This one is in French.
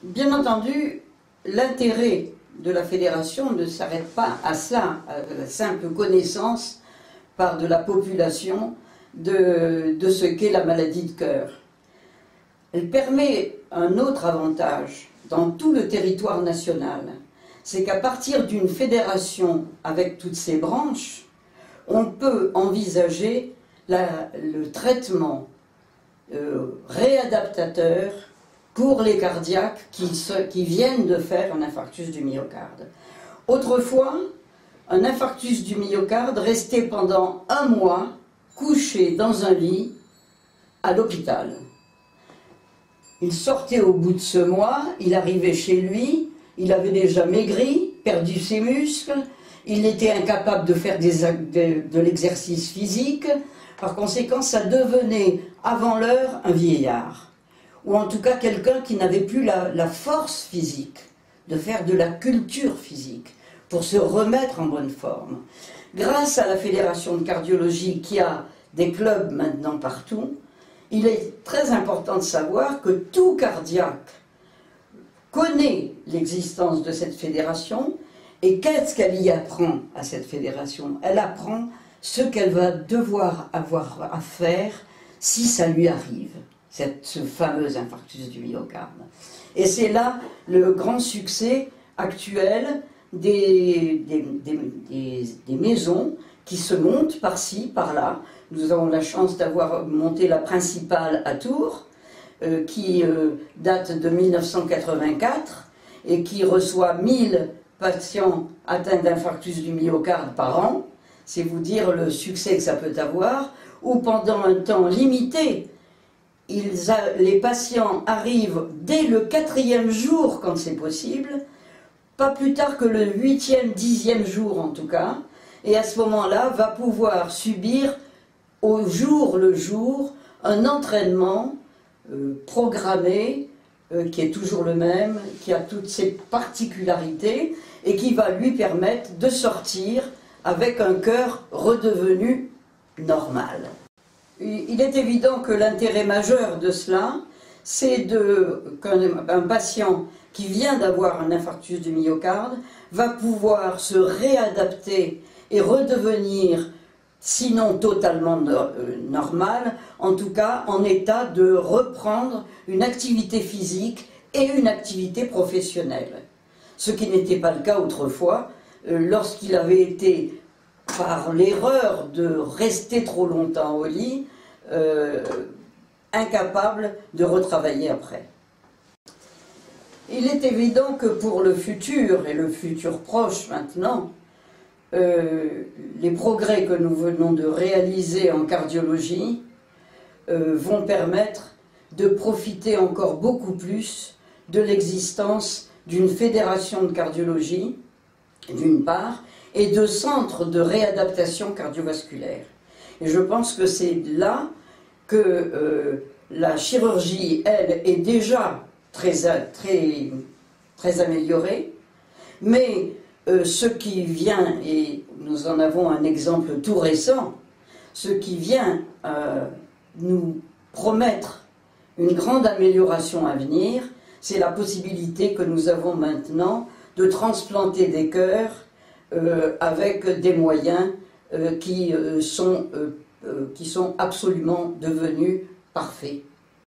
Bien entendu, l'intérêt de la fédération ne s'arrête pas à cela, à la simple connaissance par de la population de ce qu'est la maladie de cœur. Elle permet un autre avantage dans tout le territoire national, c'est qu'à partir d'une fédération avec toutes ses branches, on peut envisager le traitement réadaptateur pour les cardiaques qui viennent de faire un infarctus du myocarde. Autrefois, un infarctus du myocarde restait pendant un mois couché dans un lit à l'hôpital. Il sortait au bout de ce mois, il arrivait chez lui, il avait déjà maigri, perdu ses muscles, il était incapable de faire de l'exercice physique. Par conséquent, ça devenait avant l'heure un vieillard, ou en tout cas quelqu'un qui n'avait plus la force physique de faire de la culture physique pour se remettre en bonne forme. Grâce à la Fédération de cardiologie qui a des clubs maintenant partout, il est très important de savoir que tout cardiaque connaît l'existence de cette fédération. Et qu'est-ce qu'elle y apprend à cette fédération? Elle apprend ce qu'elle va devoir avoir à faire si ça lui arrive, ce fameux infarctus du myocarde. Et c'est là le grand succès actuel des maisons qui se montent par-ci, par-là. Nous avons la chance d'avoir monté la principale à Tours, qui date de 1984 et qui reçoit 1000 patients atteints d'infarctus du myocarde par an. C'est vous dire le succès que ça peut avoir, où pendant un temps limité, les patients arrivent dès le 4e jour quand c'est possible, pas plus tard que le 8e, 10e jour en tout cas, et à ce moment-là va pouvoir subir au jour le jour un entraînement programmé, qui est toujours le même, qui a toutes ses particularités et qui va lui permettre de sortir avec un cœur redevenu normal. Il est évident que l'intérêt majeur de cela, c'est qu'un patient qui vient d'avoir un infarctus du myocarde va pouvoir se réadapter et redevenir, sinon totalement normal, en tout cas en état de reprendre une activité physique et une activité professionnelle. Ce qui n'était pas le cas autrefois, lorsqu'il avait été, par l'erreur de rester trop longtemps au lit, incapable de retravailler après. Il est évident que pour le futur, et le futur proche maintenant, les progrès que nous venons de réaliser en cardiologie vont permettre de profiter encore beaucoup plus de l'existence d'une fédération de cardiologie, d'une part, et de centres de réadaptation cardiovasculaire. Et je pense que c'est là que la chirurgie, elle, est déjà très améliorée, mais ce qui vient, et nous en avons un exemple tout récent, ce qui vient nous promettre une grande amélioration à venir, c'est la possibilité que nous avons maintenant de transplanter des cœurs avec des moyens qui sont absolument devenus parfaits.